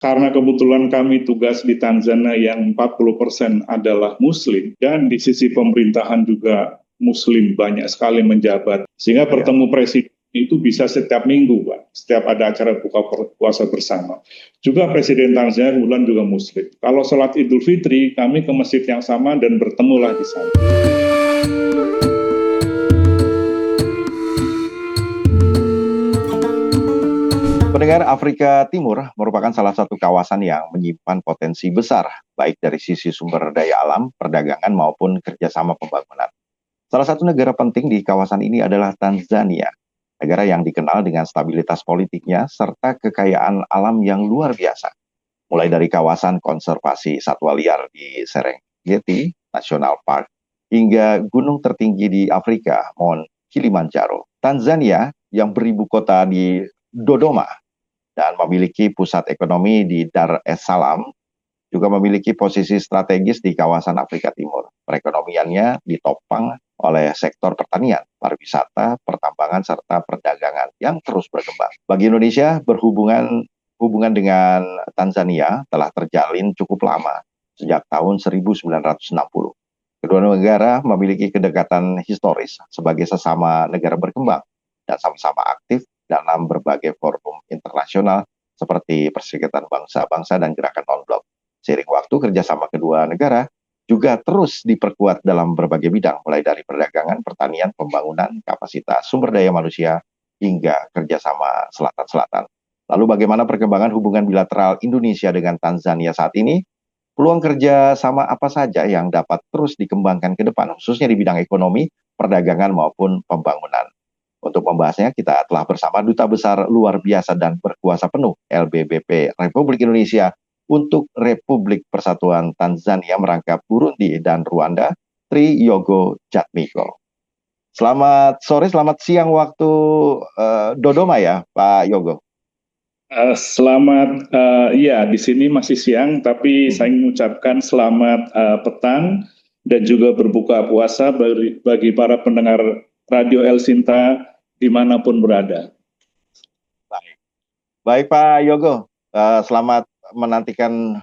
Karena kebetulan kami tugas di Tanzania yang 40% adalah Muslim, dan di sisi pemerintahan juga Muslim banyak sekali menjabat, sehingga bertemu presiden itu bisa setiap minggu, Pak. Setiap ada acara buka puasa bersama. Juga Presiden Tanzania kebetulan juga Muslim. Kalau sholat Idul Fitri, kami ke masjid yang sama dan bertemulah di sana. Pendengar, Afrika Timur merupakan salah satu kawasan yang menyimpan potensi besar, baik dari sisi sumber daya alam, perdagangan, maupun kerjasama pembangunan. Salah satu negara penting di kawasan ini adalah Tanzania, negara yang dikenal dengan stabilitas politiknya serta kekayaan alam yang luar biasa. Mulai dari kawasan konservasi satwa liar di Serengeti National Park, hingga gunung tertinggi di Afrika, Mount Kilimanjaro. Tanzania yang beribu kota di Dodoma dan memiliki pusat ekonomi di Dar es Salaam, juga memiliki posisi strategis di kawasan Afrika Timur. Perekonomiannya ditopang oleh sektor pertanian, pariwisata, pertambangan, serta perdagangan yang terus berkembang. Bagi Indonesia, hubungan dengan Tanzania telah terjalin cukup lama, sejak tahun 1960. Kedua negara memiliki kedekatan historis sebagai sesama negara berkembang dan sama-sama aktif dalam berbagai forum internasional seperti Perserikatan Bangsa-Bangsa dan Gerakan Non-Blok. Seiring waktu, kerjasama kedua negara juga terus diperkuat dalam berbagai bidang, mulai dari perdagangan, pertanian, pembangunan, kapasitas sumber daya manusia, hingga kerjasama Selatan-Selatan. Lalu bagaimana perkembangan hubungan bilateral Indonesia dengan Tanzania saat ini? Peluang kerja sama apa saja yang dapat terus dikembangkan ke depan, khususnya di bidang ekonomi, perdagangan, maupun pembangunan? Untuk membahasnya, kita telah bersama Duta Besar Luar Biasa dan Berkuasa Penuh LBBP Republik Indonesia untuk Republik Persatuan Tanzania merangkap Burundi dan Rwanda, Tri Yogo Jatmiko. Selamat sore, selamat siang waktu Dodoma ya, Pak Yogo. Selamat, ya di sini masih siang, tapi saya ingin mengucapkan selamat petang dan juga berbuka puasa bagi para pendengar Radio El Sinta dimanapun berada. Baik Pak Yogo, selamat menantikan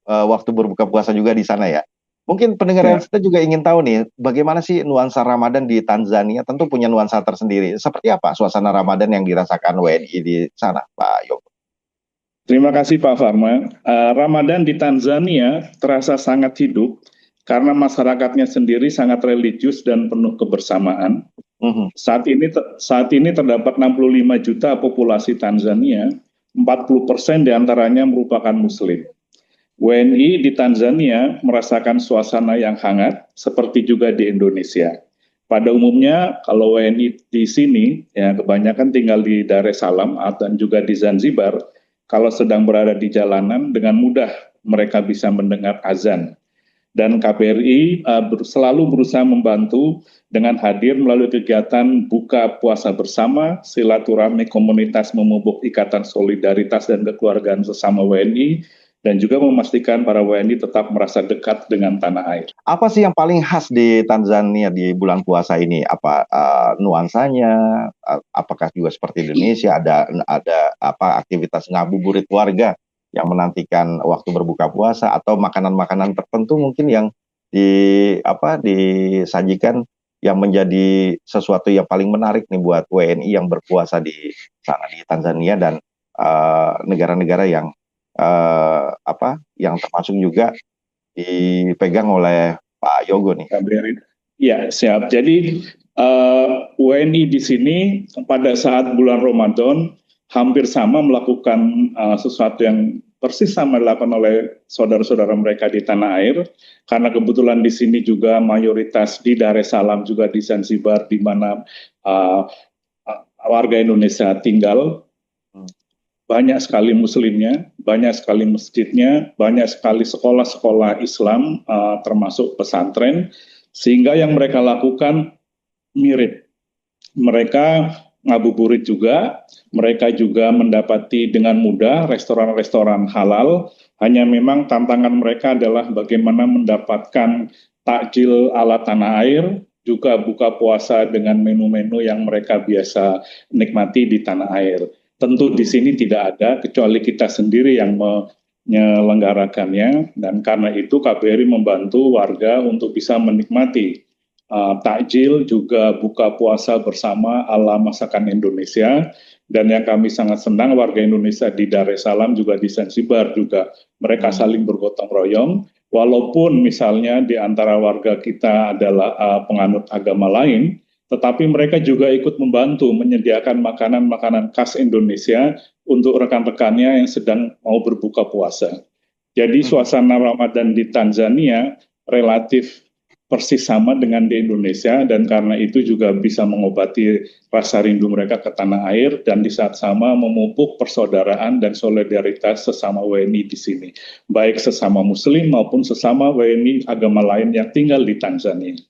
waktu berbuka puasa juga di sana ya. Mungkin pendengar El Sinta juga ingin tahu nih, bagaimana sih nuansa Ramadan di Tanzania? Tentu punya nuansa tersendiri. Seperti apa suasana Ramadan yang dirasakan WNI di sana, Pak Yogo? Terima kasih Pak Farma. Ramadan di Tanzania terasa sangat hidup karena masyarakatnya sendiri sangat religius dan penuh kebersamaan. Saat ini terdapat 65 juta populasi Tanzania, 40% diantaranya merupakan Muslim. WNI di Tanzania merasakan suasana yang hangat, seperti juga di Indonesia. Pada umumnya, kalau WNI di sini, ya kebanyakan tinggal di Dar es Salaam dan juga di Zanzibar. Kalau sedang berada di jalanan, dengan mudah mereka bisa mendengar azan. Dan KBRI selalu berusaha membantu dengan hadir melalui kegiatan buka puasa bersama, silaturahmi komunitas memupuk ikatan solidaritas dan kekeluargaan sesama WNI, dan juga memastikan para WNI tetap merasa dekat dengan tanah air. Apa sih yang paling khas di Tanzania di bulan puasa ini? Apa nuansanya? Apakah juga seperti Indonesia ada apa aktivitas ngabuburit warga yang menantikan waktu berbuka puasa, atau makanan-makanan tertentu mungkin yang disajikan yang menjadi sesuatu yang paling menarik nih buat WNI yang berpuasa di sana di Tanzania dan negara-negara yang yang termasuk juga dipegang oleh Pak Yogo nih. Ya, siap. Jadi WNI di sini pada saat bulan Ramadan hampir sama melakukan sesuatu yang persis sama dilakukan oleh saudara-saudara mereka di tanah air, karena kebetulan di sini juga mayoritas di Dar es Salaam, juga di Zanzibar, di mana warga Indonesia tinggal. Banyak sekali muslimnya, banyak sekali masjidnya, banyak sekali sekolah-sekolah Islam, termasuk pesantren, sehingga yang mereka lakukan mirip. Mereka ngabuburit juga, mereka juga mendapati dengan mudah restoran-restoran halal, hanya memang tantangan mereka adalah bagaimana mendapatkan takjil ala tanah air, juga buka puasa dengan menu-menu yang mereka biasa nikmati di tanah air. tentu di sini tidak ada kecuali kita sendiri yang menyelenggarakannya, dan karena itu KBRI membantu warga untuk bisa menikmati takjil juga buka puasa bersama ala masakan Indonesia. Dan yang kami sangat senang warga Indonesia di Dar es Salaam juga di Zanzibar juga mereka saling bergotong royong, walaupun misalnya di antara warga kita adalah penganut agama lain, tetapi mereka juga ikut membantu menyediakan makanan-makanan khas Indonesia untuk rekan-rekannya yang sedang mau berbuka puasa. Jadi suasana Ramadan di Tanzania relatif persis sama dengan di Indonesia, dan karena itu juga bisa mengobati rasa rindu mereka ke tanah air, dan di saat sama memupuk persaudaraan dan solidaritas sesama WNI di sini, baik sesama Muslim maupun sesama WNI agama lain yang tinggal di Tanzania.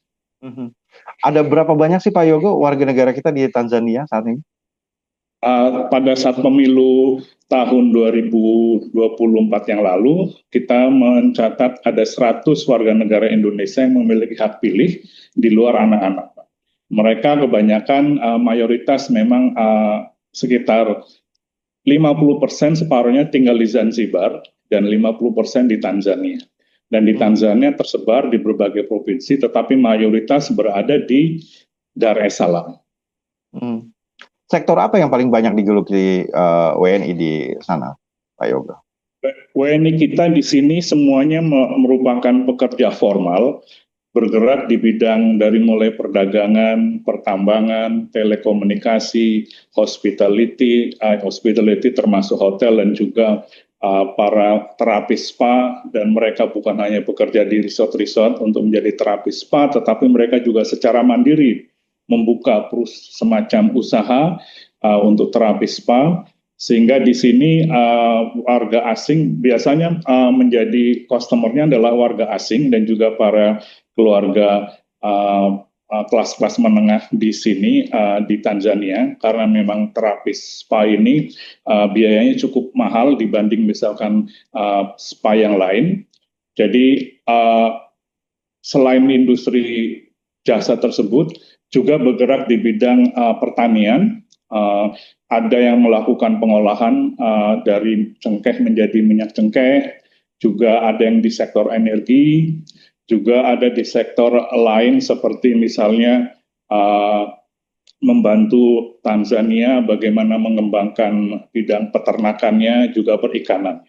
Ada berapa banyak sih Pak Yogo warga negara kita di Tanzania saat ini? Pada saat pemilu tahun 2024 yang lalu, kita mencatat ada 100 warga negara Indonesia yang memiliki hak pilih di luar anak-anak. Mereka kebanyakan mayoritas memang sekitar 50% separuhnya tinggal di Zanzibar dan 50% di Tanzania. Dan di Tanzania tersebar di berbagai provinsi, tetapi mayoritas berada di Dar es Salaam. Sektor apa yang paling banyak digeluti WNI di sana, Pak Yoga? WNI kita di sini semuanya merupakan pekerja formal, bergerak di bidang dari mulai perdagangan, pertambangan, telekomunikasi, hospitality termasuk hotel, dan juga para terapis spa. Dan mereka bukan hanya bekerja di resort-resort untuk menjadi terapis spa, tetapi mereka juga secara mandiri membuka semacam usaha untuk terapi spa, sehingga di sini warga asing biasanya menjadi customer-nya adalah warga asing dan juga para keluarga kelas-kelas menengah di sini di Tanzania, karena memang terapi spa ini biayanya cukup mahal dibanding misalkan spa yang lain. Jadi selain industri jasa tersebut, juga bergerak di bidang pertanian. Ada yang melakukan pengolahan dari cengkeh menjadi minyak cengkeh, juga ada yang di sektor energi, juga ada di sektor lain seperti misalnya membantu Tanzania bagaimana mengembangkan bidang peternakannya, juga perikanan.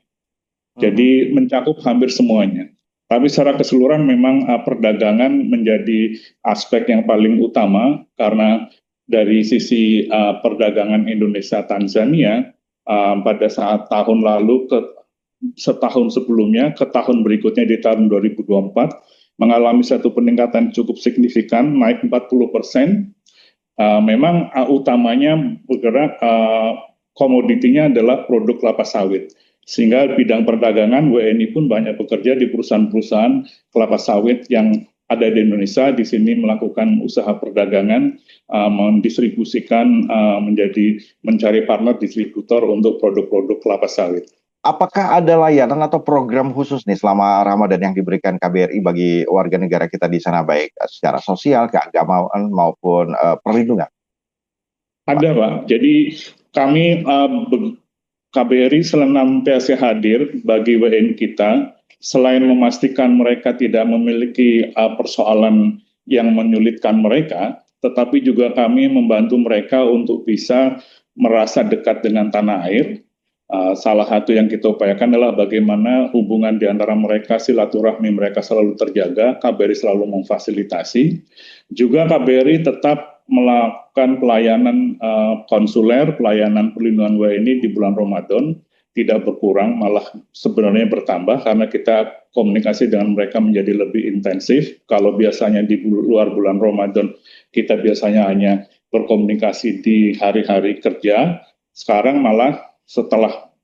Jadi mencakup hampir semuanya. Tapi secara keseluruhan memang perdagangan menjadi aspek yang paling utama, karena dari sisi perdagangan Indonesia-Tanzania pada saat tahun lalu setahun sebelumnya ke tahun berikutnya di tahun 2024 mengalami satu peningkatan cukup signifikan, naik 40%. Memang utamanya bergerak komoditinya adalah produk kelapa sawit. Sehingga bidang perdagangan WNI pun banyak bekerja di perusahaan-perusahaan kelapa sawit yang ada di Indonesia, di sini melakukan usaha perdagangan, mendistribusikan, mencari partner distributor untuk produk-produk kelapa sawit. Apakah ada layanan atau program khusus nih selama Ramadan yang diberikan KBRI bagi warga negara kita di sana, baik secara sosial, keagamaan maupun perlindungan? Ada, Pak. Jadi kami KBRI senantiasa hadir bagi WNI kita, selain memastikan mereka tidak memiliki persoalan yang menyulitkan mereka, tetapi juga kami membantu mereka untuk bisa merasa dekat dengan tanah air. Salah satu yang kita upayakan adalah bagaimana hubungan di antara mereka, silaturahmi mereka selalu terjaga, KBRI selalu memfasilitasi. Juga KBRI tetap melakukan pelayanan konsuler, pelayanan perlindungan WNI di bulan Ramadan, tidak berkurang, malah sebenarnya bertambah, karena kita komunikasi dengan mereka menjadi lebih intensif. Kalau biasanya di luar bulan Ramadan, kita biasanya hanya berkomunikasi di hari-hari kerja, sekarang malah setelah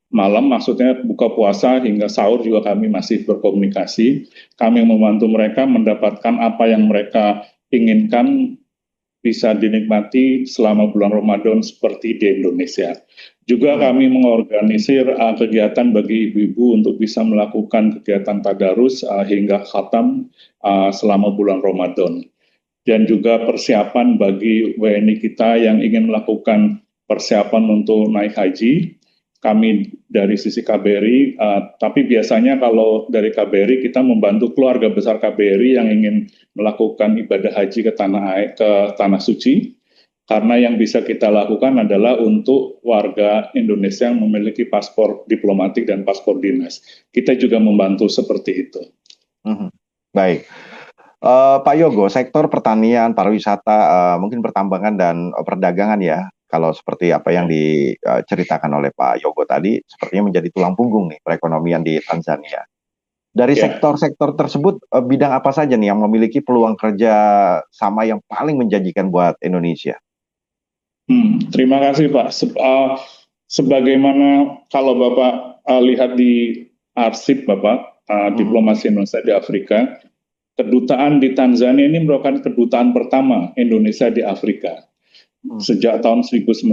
malam, maksudnya buka puasa hingga sahur juga kami masih berkomunikasi. Kami membantu mereka mendapatkan apa yang mereka inginkan bisa dinikmati selama bulan Ramadan seperti di Indonesia. Juga kami mengorganisir kegiatan bagi ibu-ibu untuk bisa melakukan kegiatan tadarus hingga khatam selama bulan Ramadan. Dan juga persiapan bagi WNI kita yang ingin melakukan persiapan untuk naik haji. Kami dari sisi KBRI, tapi biasanya kalau dari KBRI kita membantu keluarga besar KBRI yang ingin melakukan ibadah haji ke tanah suci, karena yang bisa kita lakukan adalah untuk warga Indonesia yang memiliki paspor diplomatik dan paspor dinas. Kita juga membantu seperti itu. Baik. Pak Yogo, sektor pertanian, pariwisata, mungkin pertambangan dan perdagangan ya, kalau seperti apa yang diceritakan oleh Pak Yogo tadi, sepertinya menjadi tulang punggung nih perekonomian di Tanzania. Dari sektor-sektor tersebut, bidang apa saja nih yang memiliki peluang kerja sama yang paling menjanjikan buat Indonesia? Terima kasih Pak. Sebagaimana kalau Bapak lihat di arsip Bapak, diplomasi Indonesia di Afrika, kedutaan di Tanzania ini merupakan kedutaan pertama Indonesia di Afrika. Sejak tahun 1966,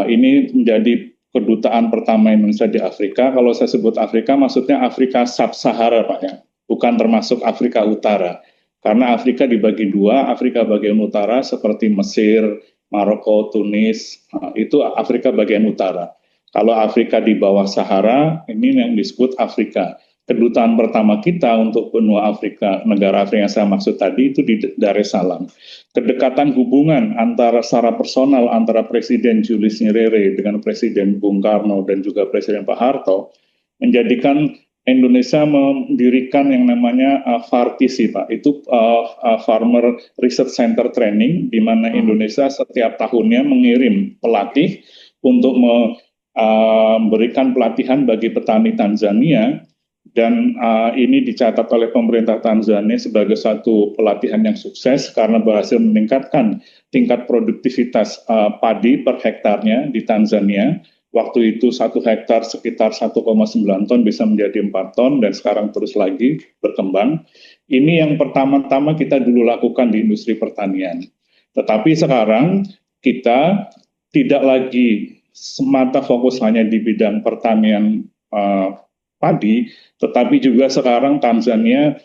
ini menjadi kedutaan pertama Indonesia di Afrika. Kalau saya sebut Afrika, maksudnya Afrika Sub-Sahara, Pak, ya, bukan termasuk Afrika Utara. Karena Afrika dibagi dua, Afrika bagian utara seperti Mesir, Maroko, Tunis, itu Afrika bagian utara. Kalau Afrika di bawah Sahara, ini yang disebut Afrika. Kedutaan pertama kita untuk benua Afrika, negara Afrika yang saya maksud tadi itu di Dar es Salaam. Kedekatan hubungan secara personal antara Presiden Julius Nyerere dengan Presiden Bung Karno dan juga Presiden Pak Harto menjadikan Indonesia mendirikan yang namanya FARTISI, Pak. Itu Farmer Research Center Training, di mana Indonesia setiap tahunnya mengirim pelatih untuk memberikan pelatihan bagi petani Tanzania. Dan ini dicatat oleh pemerintah Tanzania sebagai satu pelatihan yang sukses karena berhasil meningkatkan tingkat produktivitas padi per hektarnya di Tanzania. Waktu itu 1 hektar sekitar 1,9 ton bisa menjadi 4 ton dan sekarang terus lagi berkembang. Ini yang pertama-tama kita dulu lakukan di industri pertanian. Tetapi sekarang kita tidak lagi semata fokus hanya di bidang pertanian padi, tetapi juga sekarang Tanzania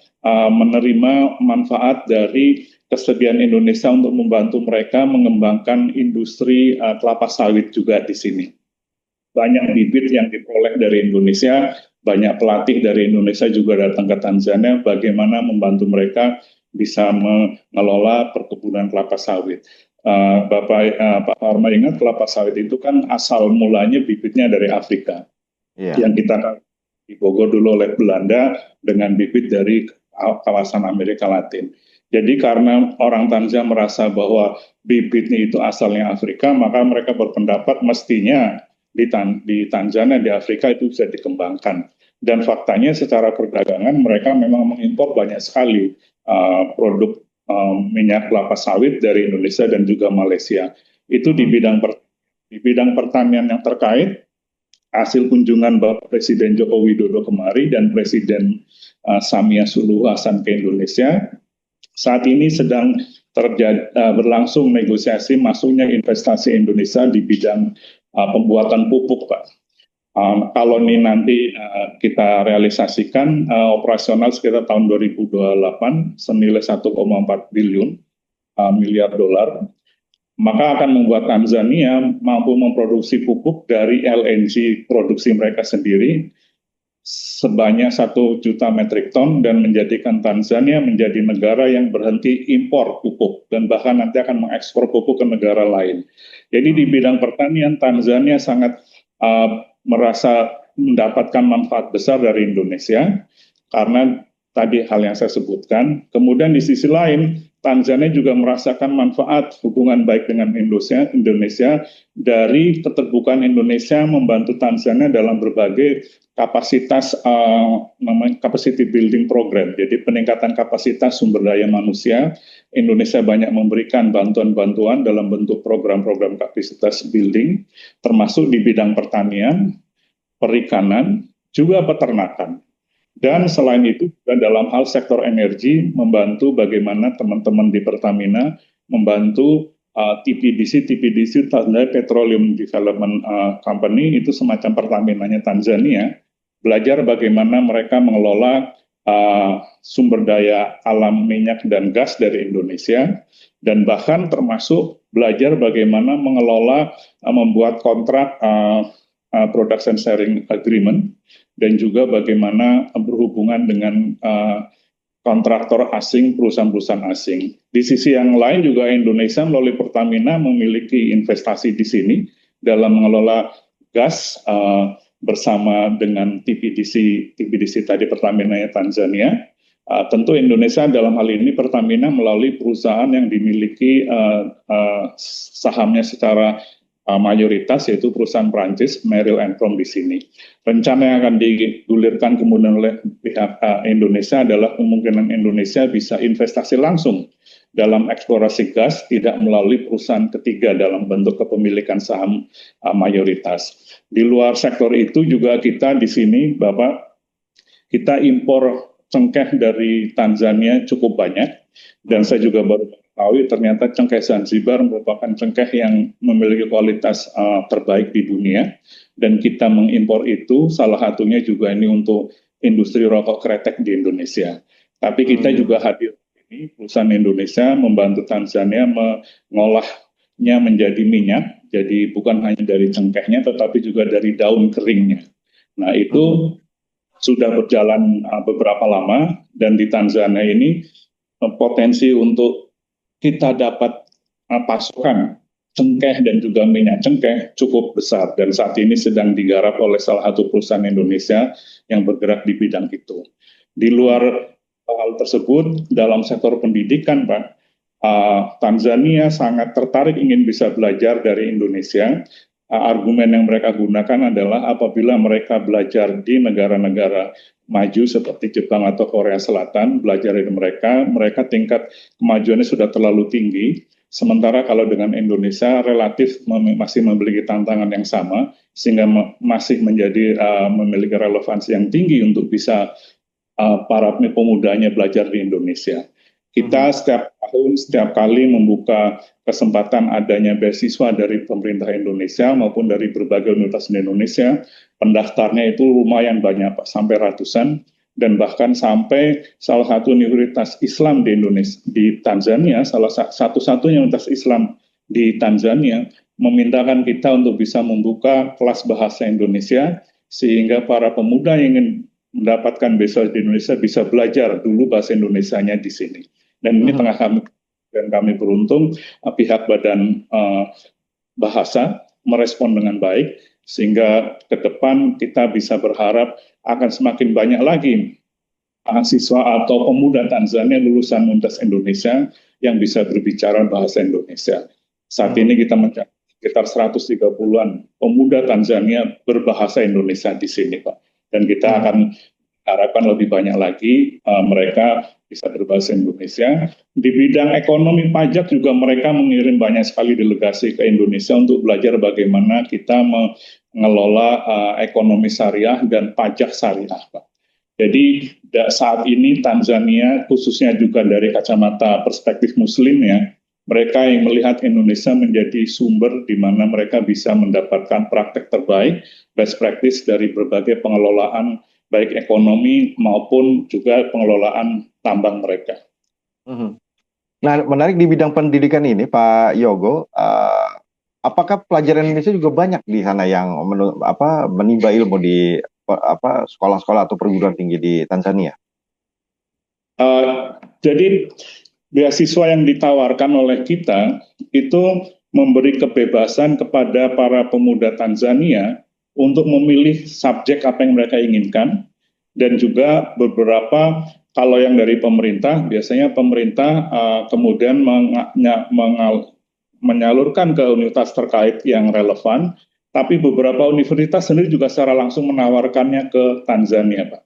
menerima manfaat dari kesediaan Indonesia untuk membantu mereka mengembangkan industri kelapa sawit juga di sini. Banyak bibit yang diperoleh dari Indonesia, banyak pelatih dari Indonesia juga datang ke Tanzania bagaimana membantu mereka bisa mengelola perkebunan kelapa sawit. Pak Farma ingat kelapa sawit itu kan asal mulanya bibitnya dari Afrika. Yang kita di Bogor dulu oleh Belanda dengan bibit dari kawasan Amerika Latin. Jadi karena orang Tanzania merasa bahwa bibitnya itu asalnya Afrika, maka mereka berpendapat mestinya di Tanzania, di Afrika itu bisa dikembangkan. Dan faktanya secara perdagangan mereka memang mengimpor banyak sekali produk minyak kelapa sawit dari Indonesia dan juga Malaysia. Itu di bidang pertanian yang terkait. Hasil kunjungan Bapak Presiden Joko Widodo kemarin dan Presiden Samia Suluhu Hasan ke Indonesia, saat ini sedang berlangsung negosiasi masuknya investasi Indonesia di bidang pembuatan pupuk, Pak. Kalau ini nanti kita realisasikan operasional sekitar tahun 2028 senilai 1,4 miliar dolar. Maka akan membuat Tanzania mampu memproduksi pupuk dari LNG produksi mereka sendiri sebanyak 1 juta metrik ton dan menjadikan Tanzania menjadi negara yang berhenti impor pupuk dan bahkan nanti akan mengekspor pupuk ke negara lain. Jadi di bidang pertanian Tanzania sangat merasa mendapatkan manfaat besar dari Indonesia karena tadi hal yang saya sebutkan. Kemudian di sisi lain Tanzania juga merasakan manfaat hubungan baik dengan Indonesia dari keterbukaan Indonesia membantu Tanzania dalam berbagai kapasitas capacity building program. Jadi peningkatan kapasitas sumber daya manusia, Indonesia banyak memberikan bantuan-bantuan dalam bentuk program-program kapasitas building, termasuk di bidang pertanian, perikanan, juga peternakan. Dan selain itu, dalam hal sektor energi, membantu bagaimana teman-teman di Pertamina membantu TPDC, Tanzania Petroleum Development Company, itu semacam Pertaminanya Tanzania, belajar bagaimana mereka mengelola sumber daya alam minyak dan gas dari Indonesia, dan bahkan termasuk belajar bagaimana mengelola, membuat kontrak production sharing agreement, dan juga bagaimana berhubungan dengan kontraktor asing, perusahaan-perusahaan asing. Di sisi yang lain juga Indonesia melalui Pertamina memiliki investasi di sini dalam mengelola gas bersama dengan TPDC tadi Pertamina Tanzania. Tentu Indonesia dalam hal ini Pertamina melalui perusahaan yang dimiliki sahamnya secara mayoritas, yaitu perusahaan Prancis Merrill and Prom di sini. Rencana yang akan digulirkan kemudian oleh pihak Indonesia adalah kemungkinan Indonesia bisa investasi langsung dalam eksplorasi gas, tidak melalui perusahaan ketiga dalam bentuk kepemilikan saham mayoritas. Di luar sektor itu juga kita di sini, Bapak, kita impor cengkeh dari Tanzania cukup banyak, dan saya juga baru mengetahui ternyata cengkeh Zanzibar merupakan cengkeh yang memiliki kualitas terbaik di dunia, dan kita mengimpor itu salah satunya juga ini untuk industri rokok kretek di Indonesia. Tapi kita juga hadir ini, perusahaan Indonesia membantu Tanzania mengolahnya menjadi minyak, jadi bukan hanya dari cengkehnya tetapi juga dari daun keringnya. Nah itu sudah berjalan beberapa lama, dan di Tanzania ini potensi untuk kita dapat pasokan cengkeh dan juga minyak cengkeh cukup besar, dan saat ini sedang digarap oleh salah satu perusahaan Indonesia yang bergerak di bidang itu. Di luar hal tersebut, dalam sektor pendidikan, Pak, Tanzania sangat tertarik ingin bisa belajar dari Indonesia. Argumen yang mereka gunakan adalah apabila mereka belajar di negara-negara maju seperti Jepang atau Korea Selatan, belajar dari mereka tingkat kemajuannya sudah terlalu tinggi, sementara kalau dengan Indonesia relatif masih memiliki tantangan yang sama, sehingga masih menjadi memiliki relevansi yang tinggi untuk bisa para pemudanya belajar di Indonesia. Kita setiap tahun, setiap kali membuka kesempatan adanya beasiswa dari pemerintah Indonesia maupun dari berbagai universitas di Indonesia. Pendaftarnya itu lumayan banyak, Pak, sampai ratusan, dan bahkan sampai salah satu universitas Islam di Indonesia, di Tanzania, salah satu-satunya universitas Islam di Tanzania, memintakan kita untuk bisa membuka kelas bahasa Indonesia, sehingga para pemuda yang ingin mendapatkan beasiswa di Indonesia bisa belajar dulu bahasa Indonesianya di sini. Dan ini tengah kami beruntung pihak Badan Bahasa merespon dengan baik, sehingga ke depan kita bisa berharap akan semakin banyak lagi mahasiswa atau pemuda Tanzania lulusan Universitas Indonesia yang bisa berbicara bahasa Indonesia. Saat ini kita mencapai sekitar 130-an pemuda Tanzania berbahasa Indonesia di sini, Pak. Dan kita akan harapkan lebih banyak lagi mereka bisa berbahasa Indonesia. Di bidang ekonomi pajak juga mereka mengirim banyak sekali delegasi ke Indonesia untuk belajar bagaimana kita mengelola ekonomi syariah dan pajak syariah, Pak. Jadi saat ini Tanzania, khususnya juga dari kacamata perspektif Muslim ya, mereka yang melihat Indonesia menjadi sumber di mana mereka bisa mendapatkan praktek terbaik, best practice dari berbagai pengelolaan baik ekonomi maupun juga pengelolaan tambang mereka. Nah, menarik di bidang pendidikan ini, Pak Yogo, apakah pelajar Indonesia juga banyak di sana yang menimba ilmu di sekolah-sekolah atau perguruan tinggi di Tanzania? Jadi beasiswa yang ditawarkan oleh kita itu memberi kebebasan kepada para pemuda Tanzania untuk memilih subjek apa yang mereka inginkan, dan juga beberapa kalau yang dari pemerintah, biasanya pemerintah kemudian menyalurkan ke universitas terkait yang relevan, tapi beberapa universitas sendiri juga secara langsung menawarkannya ke Tanzania, Pak.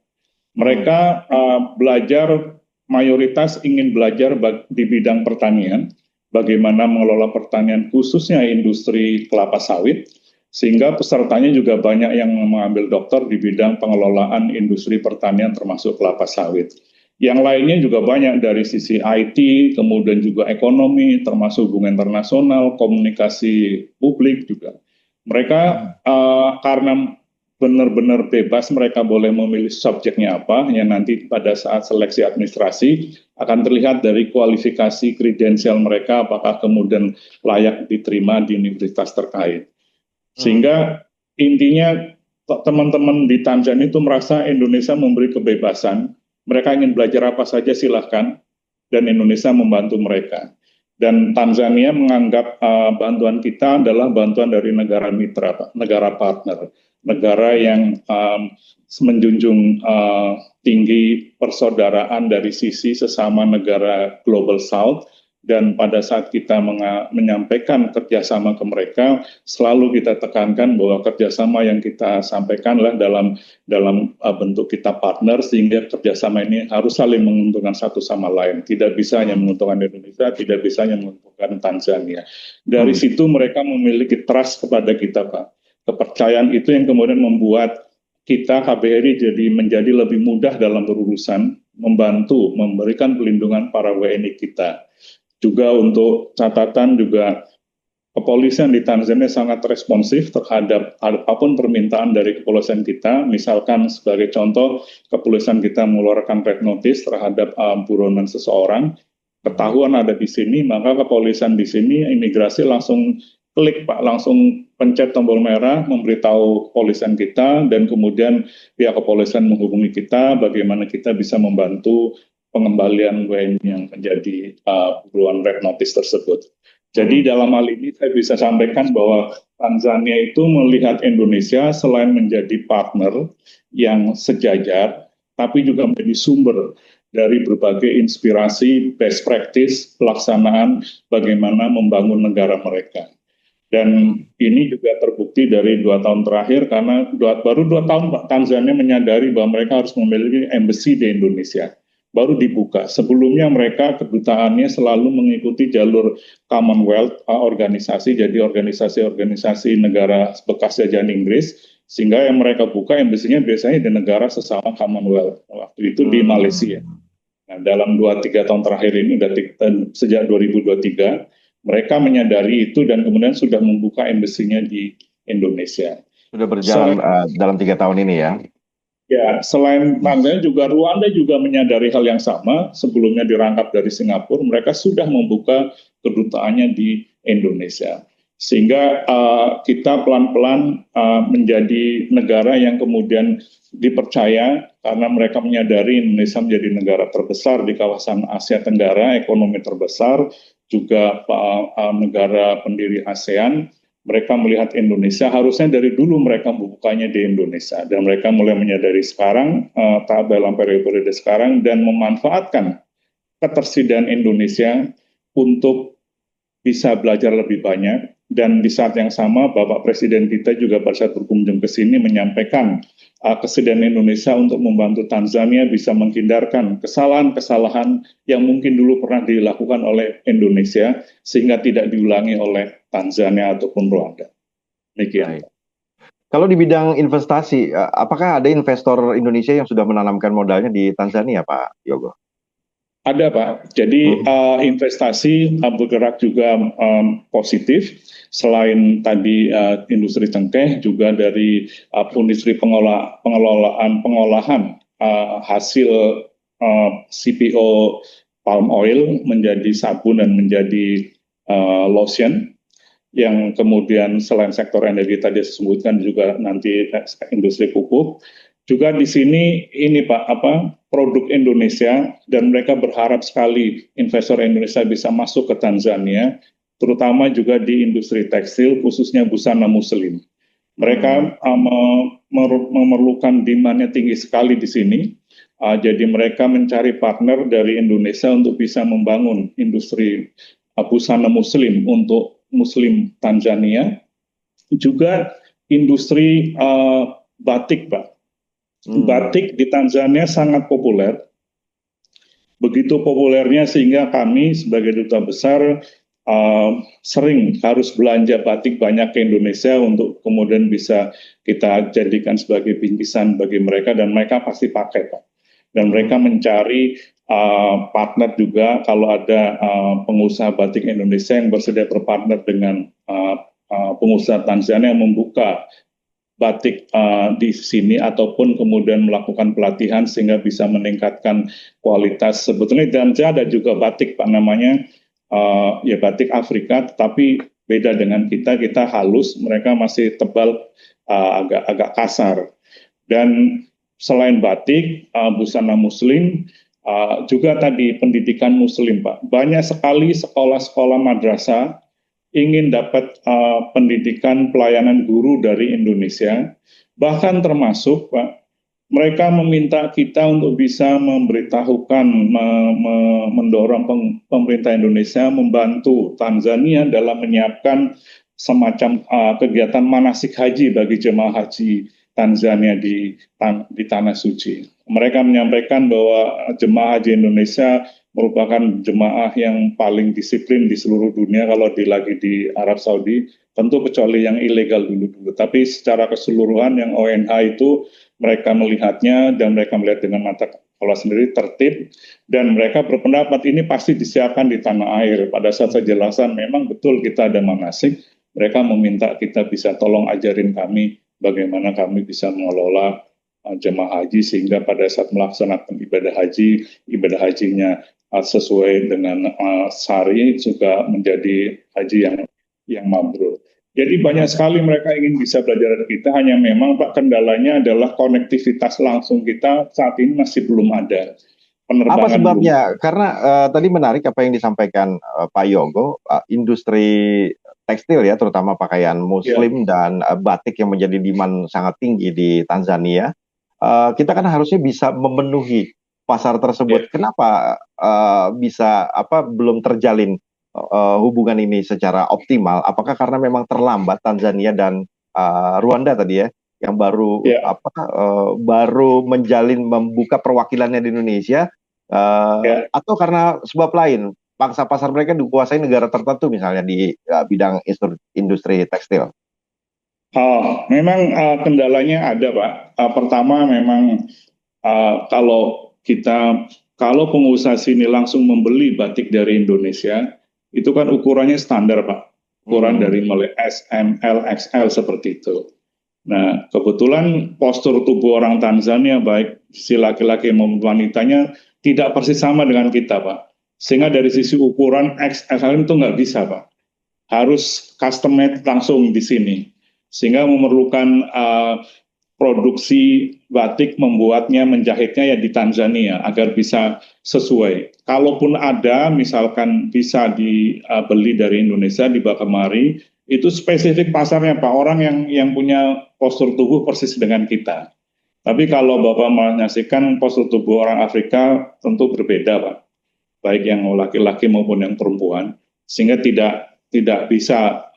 Mereka belajar, mayoritas ingin belajar di bidang pertanian, bagaimana mengelola pertanian khususnya industri kelapa sawit, sehingga pesertanya juga banyak yang mengambil doktor di bidang pengelolaan industri pertanian termasuk kelapa sawit. Yang lainnya juga banyak dari sisi IT, kemudian juga ekonomi, termasuk hubungan internasional, komunikasi publik juga. Mereka karena benar-benar bebas, mereka boleh memilih subjeknya apa, yang nanti pada saat seleksi administrasi akan terlihat dari kualifikasi kredensial mereka, apakah kemudian layak diterima di universitas terkait. Sehingga intinya teman-teman di Tanzania itu merasa Indonesia memberi kebebasan, mereka ingin belajar apa saja silahkan, dan Indonesia membantu mereka. Dan Tanzania menganggap bantuan kita adalah bantuan dari negara mitra, negara partner, negara yang menjunjung tinggi persaudaraan dari sisi sesama negara Global South. Dan pada saat kita menyampaikan kerjasama ke mereka, selalu kita tekankan bahwa kerjasama yang kita sampaikanlah dalam bentuk kita partner, sehingga kerjasama ini harus saling menguntungkan satu sama lain. Tidak bisa hanya menguntungkan Indonesia, tidak bisa hanya menguntungkan Tanzania. Dari situ mereka memiliki trust kepada kita, Pak. Kepercayaan itu yang kemudian membuat kita KBRI jadi menjadi lebih mudah dalam berurusan, membantu, memberikan pelindungan para WNI kita. Juga untuk catatan juga kepolisian di Tanzania sangat responsif terhadap apapun permintaan dari kepolisian kita. Misalkan sebagai contoh, kepolisian kita mengeluarkan red notice terhadap buronan seseorang, ketahuan ada di sini, maka kepolisian di sini, imigrasi langsung klik Pak, langsung pencet tombol merah, memberitahu kepolisian kita, dan kemudian pihak kepolisian menghubungi kita, bagaimana kita bisa membantu pengembalian WNI yang menjadi buruan red notice tersebut. Jadi dalam hal ini saya bisa sampaikan bahwa Tanzania itu melihat Indonesia selain menjadi partner yang sejajar, tapi juga menjadi sumber dari berbagai inspirasi, best practice, pelaksanaan bagaimana membangun negara mereka. Dan ini juga terbukti dari 2 tahun terakhir, karena baru 2 tahun Pak, Tanzania menyadari bahwa mereka harus memiliki embassy di Indonesia. Baru dibuka. Sebelumnya mereka kedutaannya selalu mengikuti jalur Commonwealth organisasi, jadi organisasi-organisasi negara bekas jajahan Inggris, sehingga yang mereka buka embassy-nya biasanya di negara sesama Commonwealth. Waktu itu di Malaysia. Nah, dalam 2-3 tahun terakhir ini, sejak 2023, mereka menyadari itu dan kemudian sudah membuka embassy-nya di Indonesia. Sudah berjalan dalam 3 tahun ini ya? Ya, selain Tanzania juga Rwanda juga menyadari hal yang sama. Sebelumnya dirangkap dari Singapura, mereka sudah membuka kedutaannya di Indonesia. Sehingga kita pelan-pelan menjadi negara yang kemudian dipercaya karena mereka menyadari Indonesia menjadi negara terbesar di kawasan Asia Tenggara, ekonomi terbesar, juga negara pendiri ASEAN. Mereka melihat Indonesia, harusnya dari dulu mereka membukanya di Indonesia. Dan mereka mulai menyadari sekarang, dalam periode sekarang, dan memanfaatkan ketersediaan Indonesia untuk bisa belajar lebih banyak. Dan di saat yang sama, Bapak Presiden kita juga pada saat berkunjung ke sini menyampaikan kesediaan Indonesia untuk membantu Tanzania bisa menghindarkan kesalahan-kesalahan yang mungkin dulu pernah dilakukan oleh Indonesia, sehingga tidak diulangi oleh Tanzania ataupun Rwanda. Demikian. Kalau di bidang investasi, apakah ada investor Indonesia yang sudah menanamkan modalnya di Tanzania, Pak Yogo? Ada Pak, jadi investasi bergerak juga positif. Selain tadi industri cengkeh, juga dari industri pengolahan hasil CPO palm oil menjadi sabun dan menjadi lotion, yang kemudian selain sektor energi tadi disebutkan juga nanti industri pupuk. Juga di sini ini Pak, produk Indonesia, dan mereka berharap sekali investor Indonesia bisa masuk ke Tanzania, terutama juga di industri tekstil, khususnya busana muslim. Mereka memerlukan demand-nya tinggi sekali di sini, jadi mereka mencari partner dari Indonesia untuk bisa membangun industri busana muslim untuk Muslim Tanzania, juga industri batik Pak. Batik di Tanzania sangat populer, begitu populernya sehingga kami sebagai duta besar sering harus belanja batik banyak ke Indonesia untuk kemudian bisa kita jadikan sebagai bingkisan bagi mereka, dan mereka pasti pakai Pak. Dan mereka mencari partner juga kalau ada pengusaha batik Indonesia yang bersedia berpartner dengan pengusaha Tanzania yang membuka batik di sini ataupun kemudian melakukan pelatihan sehingga bisa meningkatkan kualitas. Sebetulnya di Tanzania ada juga batik Pak namanya ya batik Afrika, tetapi beda dengan kita halus, mereka masih tebal, agak kasar. Dan selain batik, busana muslim, juga tadi pendidikan muslim Pak. Banyak sekali sekolah-sekolah madrasah ingin dapat pendidikan pelayanan guru dari Indonesia, bahkan termasuk Pak, mereka meminta kita untuk bisa memberitahukan, mendorong pemerintah Indonesia membantu Tanzania dalam menyiapkan semacam kegiatan manasik haji bagi jemaah haji Tanzania di Tanah Suci. Mereka menyampaikan bahwa jemaah haji Indonesia merupakan jemaah yang paling disiplin di seluruh dunia kalau lagi di Arab Saudi, tentu kecuali yang ilegal dulu. Tapi secara keseluruhan yang ONH itu mereka melihatnya dan mereka melihat dengan mata kepala sendiri tertib dan mereka berpendapat ini pasti disiapkan di tanah air. Pada saat saya jelaskan memang betul kita ada manasik, mereka meminta kita bisa tolong ajarin kami bagaimana kami bisa mengelola jemaah haji sehingga pada saat melaksanakan ibadah hajinya sesuai dengan syari juga menjadi haji yang mabrur. Jadi banyak sekali mereka ingin bisa belajar dari kita, hanya memang Pak kendalanya adalah konektivitas langsung kita saat ini masih belum ada. Apa sebabnya? Karena tadi menarik apa yang disampaikan Pak Yogo, industri tekstil ya, terutama pakaian muslim dan batik yang menjadi demand sangat tinggi di Tanzania. Kita kan harusnya bisa memenuhi pasar tersebut. Kenapa bisa belum terjalin hubungan ini secara optimal? Apakah karena memang terlambat Tanzania dan Rwanda tadi ya, yang baru baru membuka perwakilannya di Indonesia, atau karena sebab lain, pangsa pasar mereka dikuasai negara tertentu misalnya di bidang industri tekstil? Memang kendalanya ada Pak. Pertama memang kalau pengusaha sini langsung membeli batik dari Indonesia, itu kan ukurannya standar Pak. Ukuran dari mulai S, M, L, XL seperti itu. Nah, kebetulan postur tubuh orang Tanzania, baik si laki-laki maupun wanitanya, tidak persis sama dengan kita Pak. Sehingga dari sisi ukuran XL itu nggak bisa Pak. Harus custom made langsung di sini. Sehingga memerlukan produksi batik membuatnya, menjahitnya ya di Tanzania agar bisa sesuai. Kalaupun ada, misalkan bisa dibeli dari Indonesia, dibawa kemari, itu spesifik pasarnya Pak, orang yang punya postur tubuh persis dengan kita. Tapi kalau Bapak menyaksikan postur tubuh orang Afrika tentu berbeda Pak, baik yang laki-laki maupun yang perempuan, sehingga tidak bisa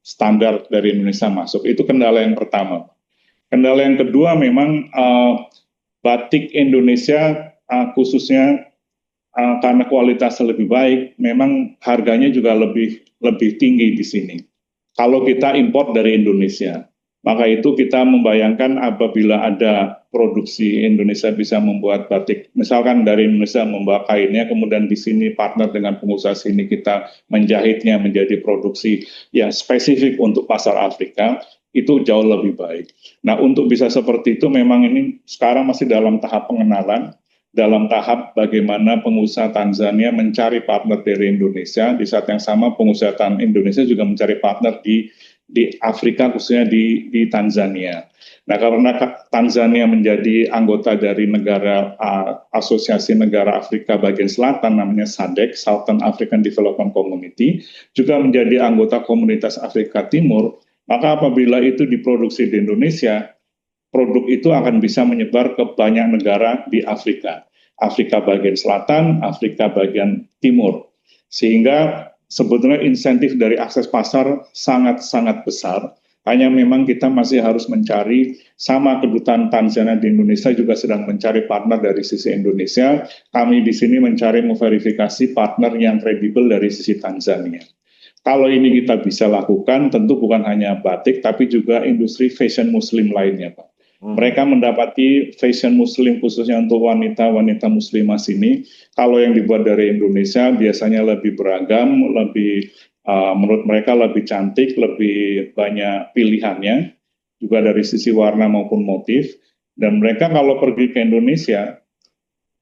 standar dari Indonesia masuk. Itu kendala yang pertama. Kendala yang kedua memang batik Indonesia khususnya karena kualitasnya lebih baik, memang harganya juga lebih tinggi di sini. Kalau kita import dari Indonesia, maka itu kita membayangkan apabila ada produksi Indonesia bisa membuat batik, misalkan dari Indonesia membawa kainnya, kemudian di sini partner dengan pengusaha sini kita menjahitnya menjadi produksi yang spesifik untuk pasar Afrika, itu jauh lebih baik. Nah, untuk bisa seperti itu memang ini sekarang masih dalam tahap pengenalan, dalam tahap bagaimana pengusaha Tanzania mencari partner dari Indonesia, di saat yang sama pengusaha Indonesia juga mencari partner di Afrika, khususnya di Tanzania. Nah, karena Tanzania menjadi anggota dari Asosiasi Negara Afrika Bagian Selatan, namanya SADC, Southern African Development Community, juga menjadi anggota Komunitas Afrika Timur, maka apabila itu diproduksi di Indonesia, produk itu akan bisa menyebar ke banyak negara di Afrika. Afrika bagian selatan, Afrika bagian timur. Sehingga sebetulnya insentif dari akses pasar sangat-sangat besar. Hanya memang kita masih harus mencari, sama kedutaan Tanzania di Indonesia juga sedang mencari partner dari sisi Indonesia. Kami di sini mencari memverifikasi partner yang kredibel dari sisi Tanzania. Kalau ini kita bisa lakukan, tentu bukan hanya batik, tapi juga industri fashion muslim lainnya, Pak. Mereka mendapati fashion muslim khususnya untuk wanita-wanita muslimah sini, kalau yang dibuat dari Indonesia biasanya lebih beragam, menurut mereka lebih cantik, lebih banyak pilihannya. juga dari sisi warna maupun motif. Dan mereka kalau pergi ke Indonesia,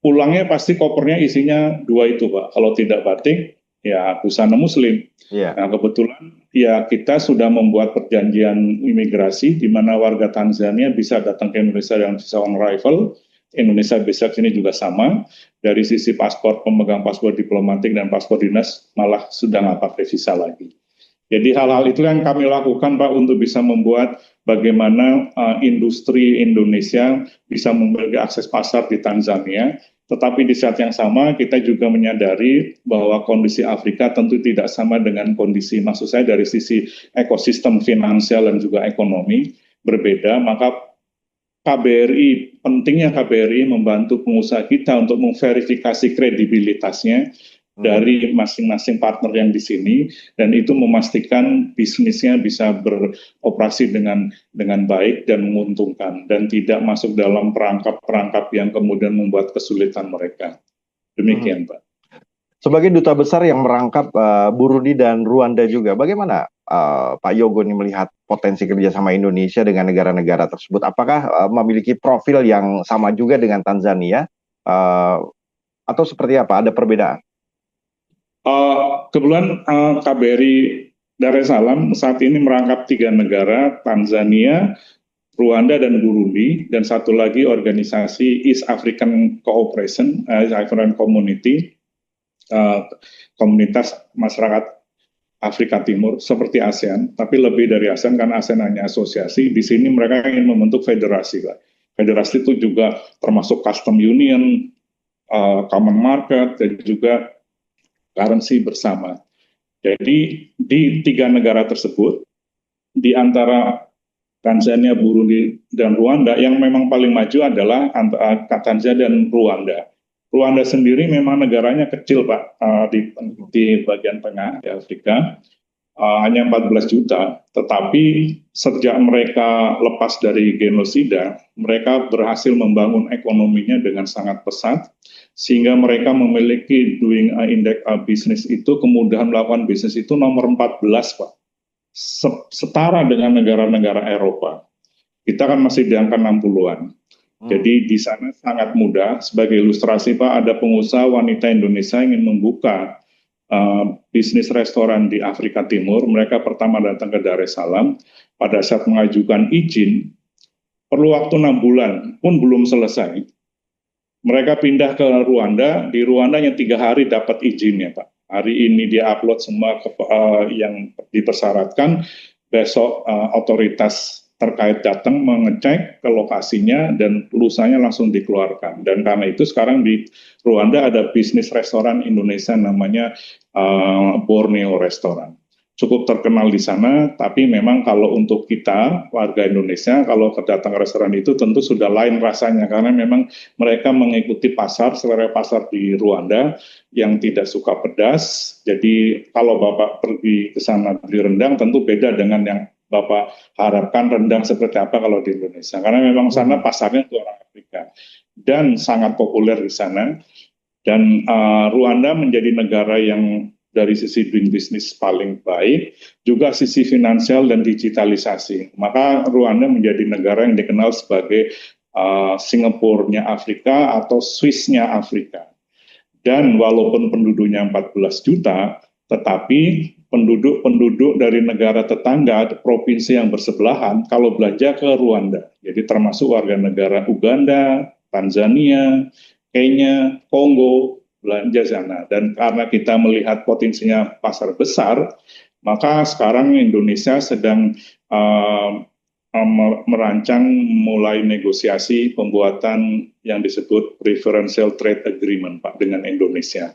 pulangnya pasti kopernya isinya dua itu, Pak. Kalau tidak batik, ya busana muslim. Iya. Nah, kebetulan ya kita sudah membuat perjanjian imigrasi di mana warga Tanzania bisa datang ke Indonesia dengan visa on arrival. Indonesia bisa sini juga sama. Dari sisi paspor, pemegang paspor diplomatik dan paspor dinas malah sudah nggak pakai visa lagi. Jadi hal-hal itu yang kami lakukan, Pak, untuk bisa membuat bagaimana industri Indonesia bisa memiliki akses pasar di Tanzania. Tetapi di saat yang sama kita juga menyadari bahwa kondisi Afrika tentu tidak sama dengan kondisi, maksud saya dari sisi ekosistem finansial dan juga ekonomi berbeda. Maka KBRI, pentingnya KBRI membantu pengusaha kita untuk memverifikasi kredibilitasnya dari masing-masing partner yang di sini, dan itu memastikan bisnisnya bisa beroperasi dengan baik dan menguntungkan dan tidak masuk dalam perangkap-perangkap yang kemudian membuat kesulitan mereka. Demikian, Pak. Sebagai duta besar yang merangkap Burundi dan Rwanda juga, bagaimana Pak Yogo ini melihat potensi kerjasama Indonesia dengan negara-negara tersebut? Apakah memiliki profil yang sama juga dengan Tanzania, atau seperti apa? Ada perbedaan? Kebetulan KBRI Dar es Salaam saat ini merangkap 3 negara, Tanzania, Rwanda, dan Burundi, dan satu lagi organisasi East African Cooperation, East African Community, komunitas masyarakat Afrika Timur seperti ASEAN, tapi lebih dari ASEAN karena ASEAN hanya asosiasi. Di sini mereka ingin membentuk federasi, Pak. Federasi itu juga termasuk custom union, common market, dan juga currency bersama. Jadi di 3 negara tersebut, di antara Tanzania, Burundi, dan Rwanda, yang memang paling maju adalah Tanzania dan Rwanda. Rwanda sendiri memang negaranya kecil, Pak, di bagian tengah di Afrika, hanya 14 juta, tetapi sejak mereka lepas dari genosida, mereka berhasil membangun ekonominya dengan sangat pesat, sehingga mereka memiliki doing index bisnis itu, kemudahan melakukan bisnis itu nomor 14, Pak. Setara dengan negara-negara Eropa. Kita kan masih di angka 60-an. Jadi di sana sangat mudah. Sebagai ilustrasi, Pak, ada pengusaha wanita Indonesia ingin membuka bisnis restoran di Afrika Timur. Mereka pertama datang ke Dar es Salaam. Pada saat mengajukan izin, perlu waktu 6 bulan pun belum selesai. Mereka pindah ke Rwanda. Di Rwanda yang 3 hari dapat izinnya, Pak. Hari ini dia upload semua yang dipersyaratkan. Besok otoritas terkait datang mengecek ke lokasinya dan lusanya langsung dikeluarkan. Dan karena itu sekarang di Rwanda ada bisnis restoran Indonesia namanya Borneo Restaurant. Cukup terkenal di sana, tapi memang kalau untuk kita warga Indonesia, kalau datang ke restoran itu tentu sudah lain rasanya, karena memang mereka mengikuti selera pasar di Rwanda yang tidak suka pedas. Jadi kalau Bapak pergi ke sana beli rendang, tentu beda dengan yang Bapak harapkan rendang seperti apa kalau di Indonesia, karena memang sana pasarnya itu orang Afrika dan sangat populer di sana. Dan Rwanda menjadi negara yang dari sisi doing business paling baik, juga sisi finansial dan digitalisasi. Maka Rwanda menjadi negara yang dikenal sebagai Singapura-nya Afrika atau Swiss-nya Afrika. Dan walaupun penduduknya 14 juta, tetapi penduduk dari negara tetangga, provinsi yang bersebelahan, kalau belanja ke Rwanda, jadi termasuk warga negara Uganda, Tanzania, Kenya, Kongo, belanja sana. Dan karena kita melihat potensinya pasar besar, maka sekarang Indonesia sedang merancang mulai negosiasi pembuatan yang disebut preferential trade agreement, Pak, dengan Indonesia.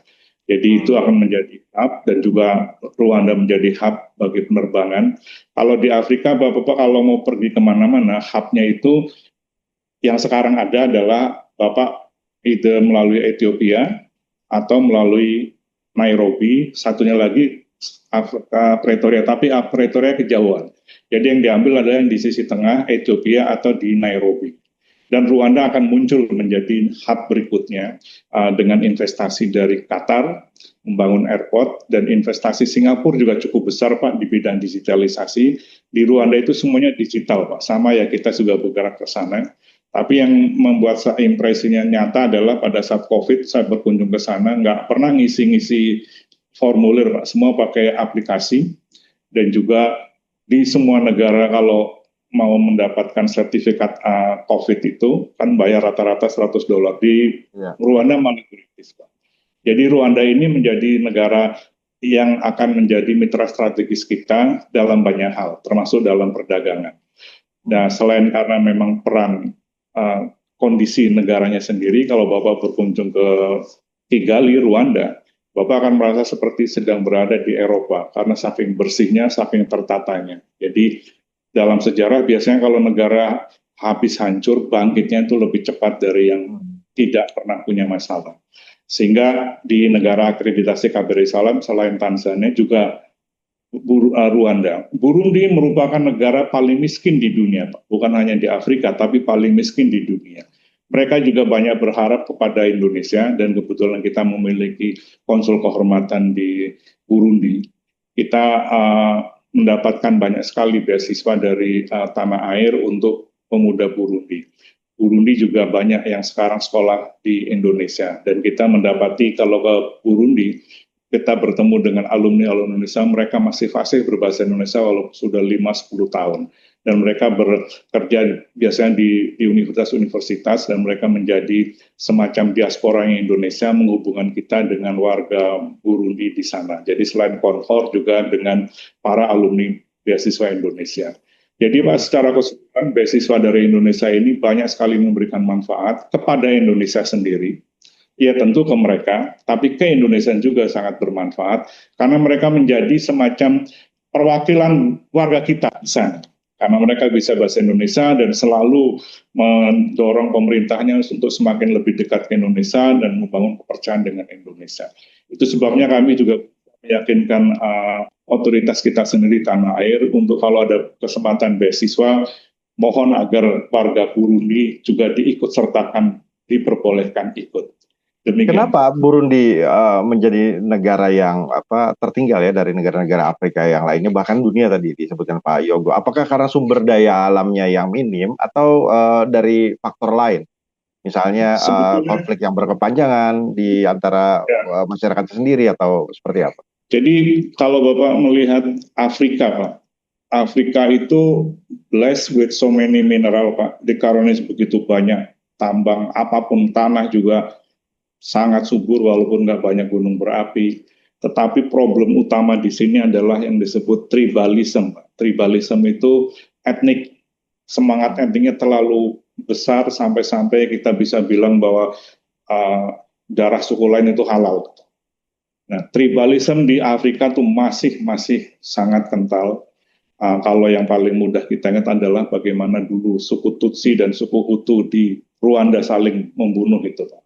Jadi itu akan menjadi hub, dan juga Rwanda menjadi hub bagi penerbangan. Kalau di Afrika, Bapak kalau mau pergi kemana-mana, hubnya itu yang sekarang ada adalah Bapak either melalui Ethiopia atau melalui Nairobi, satunya lagi Pretoria, tapi Pretoria kejauhan. Jadi yang diambil adalah yang di sisi tengah, Ethiopia atau di Nairobi. Dan Rwanda akan muncul menjadi hub berikutnya dengan investasi dari Qatar, membangun airport, dan investasi Singapura juga cukup besar Pak di bidang digitalisasi. Di Rwanda itu semuanya digital Pak, sama ya kita juga bergerak ke sana. Tapi yang membuat impresinya nyata adalah pada saat COVID saya berkunjung ke sana, nggak pernah ngisi-ngisi formulir Pak, semua pakai aplikasi, dan juga di semua negara kalau mau mendapatkan sertifikat COVID itu kan bayar rata-rata $100. Di Rwanda malah gratis Pak. Jadi Rwanda ini menjadi negara yang akan menjadi mitra strategis kita dalam banyak hal, termasuk dalam perdagangan. Nah, selain karena memang peran kondisi negaranya sendiri, kalau Bapak berkunjung ke Kigali, Rwanda, Bapak akan merasa seperti sedang berada di Eropa karena saking bersihnya, saking tertatanya. Jadi dalam sejarah biasanya kalau negara habis hancur, bangkitnya itu lebih cepat dari yang tidak pernah punya masalah. Sehingga di negara akreditasi KBRI Salam selain Tanzania juga Rwanda. Burundi merupakan negara paling miskin di dunia, bukan hanya di Afrika, tapi paling miskin di dunia. Mereka juga banyak berharap kepada Indonesia, dan kebetulan kita memiliki konsul kehormatan di Burundi. Kita mendapatkan banyak sekali beasiswa dari tanah air untuk pemuda Burundi. Burundi juga banyak yang sekarang sekolah di Indonesia, dan kita mendapati kalau ke Burundi, kita bertemu dengan alumni-alumni Indonesia, mereka masih fasih berbahasa Indonesia walaupun sudah 5-10 tahun. Dan mereka bekerja biasanya di universitas-universitas, dan mereka menjadi semacam diaspora Indonesia menghubungkan kita dengan warga Burundi di sana. Jadi selain konfor juga dengan para alumni beasiswa Indonesia. Jadi Pak, secara keseluruhan beasiswa dari Indonesia ini banyak sekali memberikan manfaat kepada Indonesia sendiri. Ya tentu ke mereka, tapi ke Indonesia juga sangat bermanfaat karena mereka menjadi semacam perwakilan warga kita di sana. Karena mereka bisa bahasa Indonesia dan selalu mendorong pemerintahnya untuk semakin lebih dekat ke Indonesia dan membangun kepercayaan dengan Indonesia. Itu sebabnya kami juga meyakinkan otoritas kita sendiri tanah air untuk kalau ada kesempatan beasiswa, mohon agar warga Burundi juga diikut sertakan, diperbolehkan ikut. Demikian. Kenapa Burundi menjadi negara yang tertinggal ya dari negara-negara Afrika yang lainnya, bahkan dunia tadi disebutkan Pak Yogo? Apakah karena sumber daya alamnya yang minim atau dari faktor lain? Misalnya konflik yang berkepanjangan di antara masyarakat sendiri atau seperti apa? Jadi kalau Bapak melihat Afrika Pak, Afrika itu blessed with so many mineral Pak, dikaruniai begitu banyak tambang, apapun tanah juga sangat subur walaupun nggak banyak gunung berapi. Tetapi problem utama di sini adalah yang disebut tribalism. Tribalism itu etnik, semangat etniknya terlalu besar sampai-sampai kita bisa bilang bahwa darah suku lain itu halal. Nah, tribalism di Afrika tuh masih sangat kental. Kalau yang paling mudah kita ingat adalah bagaimana dulu suku Tutsi dan suku Hutu di Rwanda saling membunuh itu, Pak.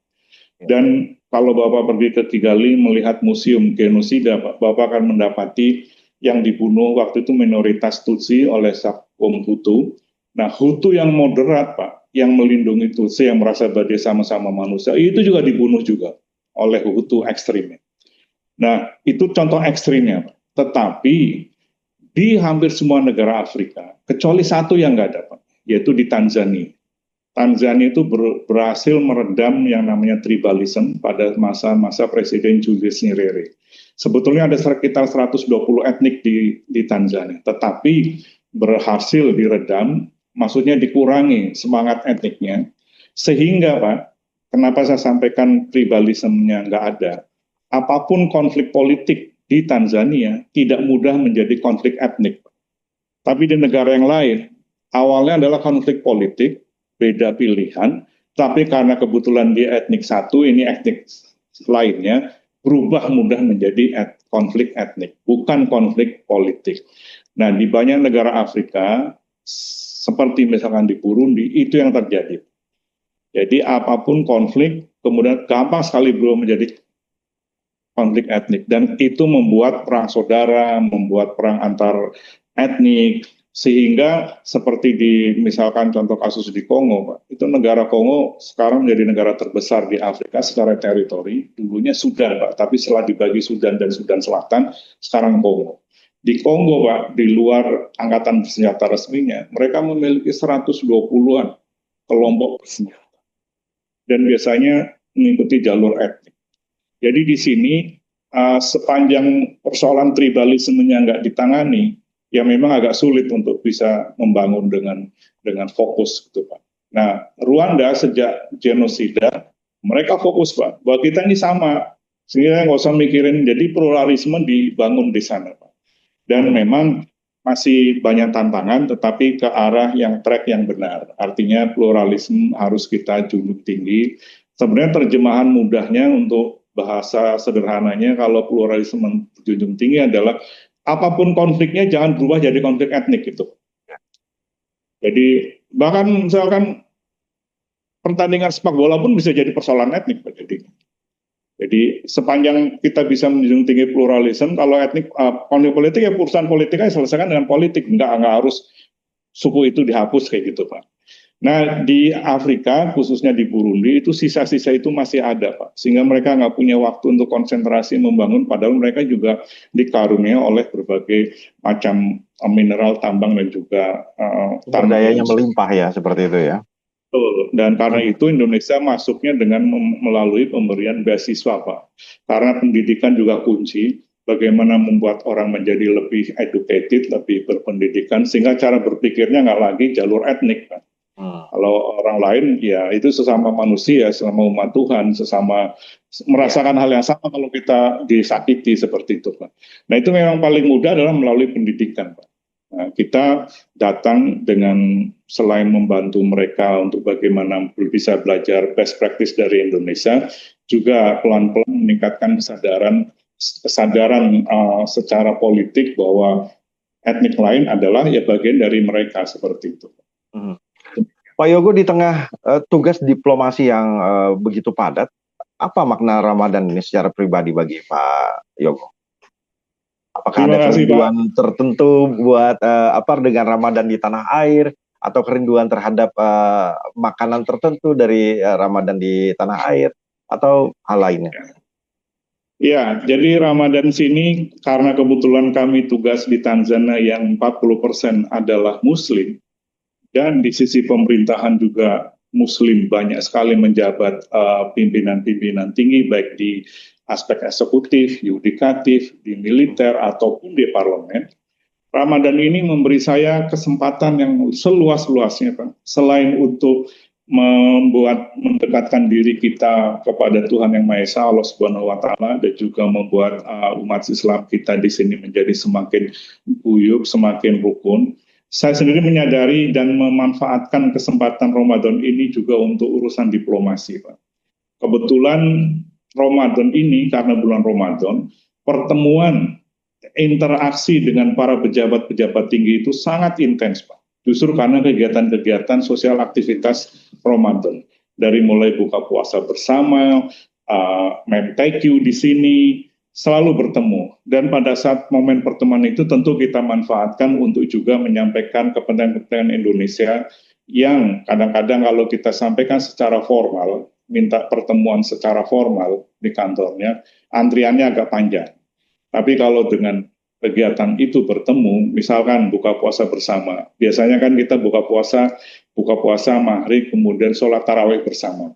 Dan kalau Bapak pergi ke Kigali melihat museum genosida, Bapak akan mendapati yang dibunuh waktu itu minoritas Tutsi oleh kaum Hutu. Nah, Hutu yang moderat, Pak, yang melindungi Tutsi, yang merasa bahwa dia sama-sama manusia, itu juga dibunuh juga oleh Hutu ekstrim. Nah, itu contoh ekstrimnya, Pak. Tetapi di hampir semua negara Afrika, kecuali satu yang nggak ada, Pak, yaitu di Tanzania. Tanzania itu berhasil meredam yang namanya tribalism pada masa-masa Presiden Julius Nyerere. Sebetulnya ada sekitar 120 etnik di Tanzania, tetapi berhasil diredam, maksudnya dikurangi semangat etniknya, sehingga Pak, kenapa saya sampaikan tribalismnya nggak ada, apapun konflik politik di Tanzania tidak mudah menjadi konflik etnik. Tapi di negara yang lain, awalnya adalah konflik politik, beda pilihan, tapi karena kebetulan dia etnik satu, ini etnik lainnya, berubah mudah menjadi konflik etnik, bukan konflik politik. Nah, di banyak negara Afrika, seperti misalkan di Burundi, itu yang terjadi. Jadi apapun konflik, kemudian gampang sekali berubah menjadi konflik etnik. Dan itu membuat perang saudara, membuat perang antar etnik, Sehingga seperti di misalkan contoh kasus di Kongo, Pak, itu negara Kongo sekarang menjadi negara terbesar di Afrika secara teritori. Dulunya Sudan, Pak, tapi setelah dibagi Sudan dan Sudan Selatan, sekarang Kongo. Di Kongo, Pak, di luar angkatan bersenjata resminya, mereka memiliki 120-an kelompok bersenjata. Dan biasanya mengikuti jalur etnik. Jadi di sini sepanjang persoalan tribalismenya nggak ditangani, ya memang agak sulit untuk bisa membangun dengan fokus gitu Pak. Nah, Rwanda sejak genosida mereka fokus Pak, bahwa kita ini sama, sehingga nggak usah mikirin. Jadi pluralisme dibangun di sana Pak. Dan memang masih banyak tantangan, tetapi ke arah yang track yang benar. Artinya pluralisme harus kita junjung tinggi. Sebenarnya terjemahan mudahnya untuk bahasa sederhananya kalau pluralisme junjung tinggi adalah apapun konfliknya jangan berubah jadi konflik etnik gitu. Jadi bahkan misalkan pertandingan sepak bola pun bisa jadi persoalan etnik. Jadi sepanjang kita bisa menjunjung tinggi pluralisme, kalau etnik konflik politik ya urusan politik aja selesaikan dengan politik, nggak harus suku itu dihapus kayak gitu Pak. Nah di Afrika khususnya di Burundi itu sisa-sisa itu masih ada Pak, sehingga mereka nggak punya waktu untuk konsentrasi membangun, padahal mereka juga dikaruniai oleh berbagai macam mineral tambang dan juga sumber dayanya melimpah ya seperti itu ya. Dan karena itu Indonesia masuknya dengan melalui pemberian beasiswa Pak, karena pendidikan juga kunci. Bagaimana membuat orang menjadi lebih educated, lebih berpendidikan, sehingga cara berpikirnya nggak lagi jalur etnik Pak. Kalau orang lain ya itu sesama manusia, sesama umat Tuhan, sesama merasakan hal yang sama kalau kita disakiti seperti itu Pak. Nah itu memang paling mudah adalah melalui pendidikan Pak. Nah, kita datang dengan selain membantu mereka untuk bagaimana bisa belajar best practice dari Indonesia, juga pelan-pelan meningkatkan kesadaran secara politik bahwa etnik lain adalah ya bagian dari mereka seperti itu. Pak Yogo, di tengah tugas diplomasi yang begitu padat, apa makna Ramadan ini secara pribadi bagi Pak Yogo? Apakah ada kerinduan tertentu buat dengan Ramadan di tanah air, atau kerinduan terhadap makanan tertentu dari Ramadan di tanah air, atau hal lainnya? Ya, jadi Ramadan sini karena kebetulan kami tugas di Tanzania yang 40% adalah Muslim, dan di sisi pemerintahan juga Muslim banyak sekali menjabat pimpinan-pimpinan tinggi baik di aspek eksekutif, yudikatif, di militer ataupun di parlemen. Ramadan ini memberi saya kesempatan yang seluas-luasnya Pak. Selain untuk mendekatkan diri kita kepada Tuhan Yang Maha Esa, Allah Subhanahu wa taala, dan juga membuat umat Islam kita di sini menjadi semakin guyup, semakin rukun. Saya sendiri menyadari dan memanfaatkan kesempatan Ramadan ini juga untuk urusan diplomasi, Pak. Kebetulan Ramadan ini, karena bulan Ramadan, pertemuan interaksi dengan para pejabat-pejabat tinggi itu sangat intens, Pak. Justru karena kegiatan-kegiatan sosial aktivitas Ramadan. Dari mulai buka puasa bersama, Menteq di sini, selalu bertemu. Dan pada saat momen pertemuan itu tentu kita manfaatkan untuk juga menyampaikan kepentingan-kepentingan Indonesia yang kadang-kadang kalau kita sampaikan secara formal, minta pertemuan secara formal di kantornya, antriannya agak panjang. Tapi kalau dengan kegiatan itu bertemu, misalkan buka puasa bersama, biasanya kan kita buka puasa maghrib, kemudian sholat tarawih bersama.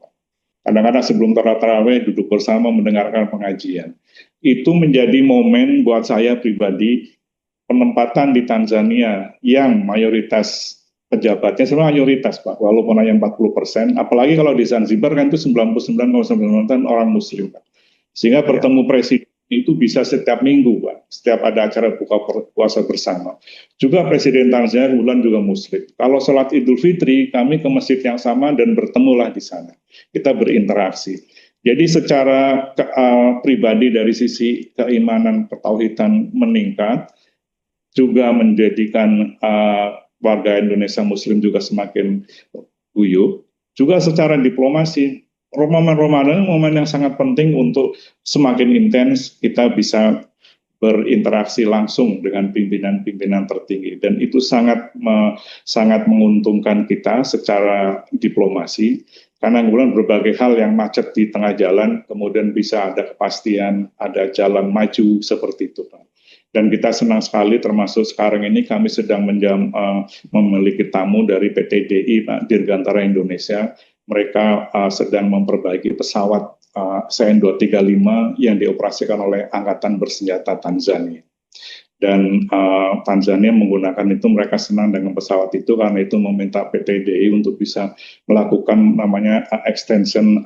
Kadang-kadang sebelum sholat tarawih duduk bersama mendengarkan pengajian. Itu menjadi momen buat saya pribadi, penempatan di Tanzania yang mayoritas pejabatnya sebenarnya mayoritas Pak, walaupun hanya 40%, apalagi kalau di Zanzibar kan itu 99,9% orang Muslim Pak. Sehingga bertemu presiden itu bisa setiap minggu Pak, setiap ada acara buka puasa bersama. Juga Presiden Tanzania kebetulan juga Muslim. Kalau sholat Idul Fitri, kami ke masjid yang sama dan bertemulah di sana. Kita berinteraksi. Jadi secara pribadi dari sisi keimanan ketauhidan meningkat, juga menjadikan warga Indonesia Muslim juga semakin guyup. Juga secara diplomasi, Ramadan momen yang sangat penting untuk semakin intens kita bisa berinteraksi langsung dengan pimpinan-pimpinan tertinggi, dan itu sangat menguntungkan kita secara diplomasi, karena kemudian berbagai hal yang macet di tengah jalan kemudian bisa ada kepastian, ada jalan maju seperti itu, Pak. Dan kita senang sekali, termasuk sekarang ini kami sedang memiliki tamu dari PT DI, Pak, Dirgantara Indonesia. Mereka sedang memperbaiki pesawat CN-235 yang dioperasikan oleh Angkatan Bersenjata Tanzania. Dan Tanzania menggunakan itu, mereka senang dengan pesawat itu karena itu meminta PT DI untuk bisa melakukan namanya extension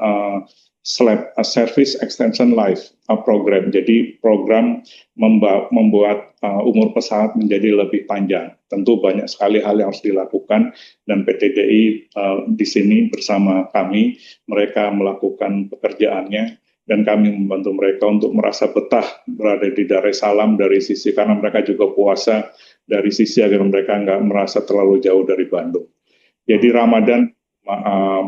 service extension life program. Jadi program membuat umur pesawat menjadi lebih panjang. Tentu banyak sekali hal yang harus dilakukan, dan PT DI di sini bersama kami, mereka melakukan pekerjaannya, dan kami membantu mereka untuk merasa betah berada di Darussalam dari sisi, karena mereka juga puasa, dari sisi agar mereka nggak merasa terlalu jauh dari Bandung. Jadi Ramadan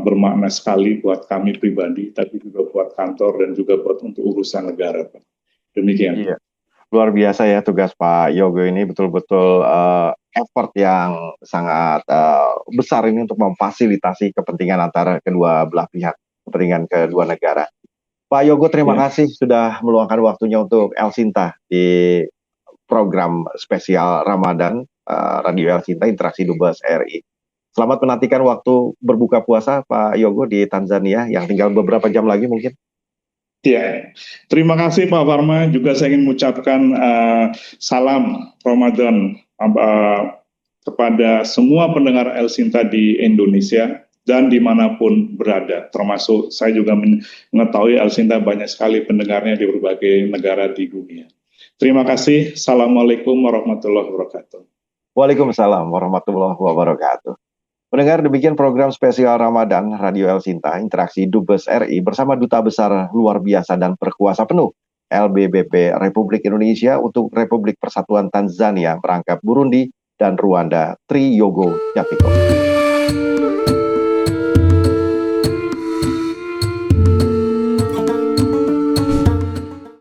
bermakna sekali buat kami pribadi, tapi juga buat kantor dan juga buat untuk urusan negara, Pak. Demikian. Iya. Luar biasa ya tugas Pak Yogo ini, betul-betul effort yang sangat besar ini untuk memfasilitasi kepentingan antara kedua belah pihak, kepentingan kedua negara. Pak Yogo, terima kasih sudah meluangkan waktunya untuk El Sinta di program spesial Ramadan Radio El Sinta Interaksi Dubes RI. Selamat menantikan waktu berbuka puasa Pak Yogo di Tanzania yang tinggal beberapa jam lagi mungkin. Ya, terima kasih Pak Farma. Juga saya ingin mengucapkan salam Ramadan kepada semua pendengar El Sinta di Indonesia dan dimanapun berada. Termasuk saya juga mengetahui El Sinta banyak sekali pendengarnya di berbagai negara di dunia. Terima kasih. Assalamualaikum warahmatullahi wabarakatuh. Waalaikumsalam warahmatullahi wabarakatuh. Pendengar, demikian program spesial Ramadan Radio El Sinta Interaksi Dubes RI bersama Duta Besar Luar Biasa dan Berkuasa Penuh LBBP Republik Indonesia untuk Republik Persatuan Tanzania, Perangkap Burundi, dan Rwanda, Tri Yogo Japiko.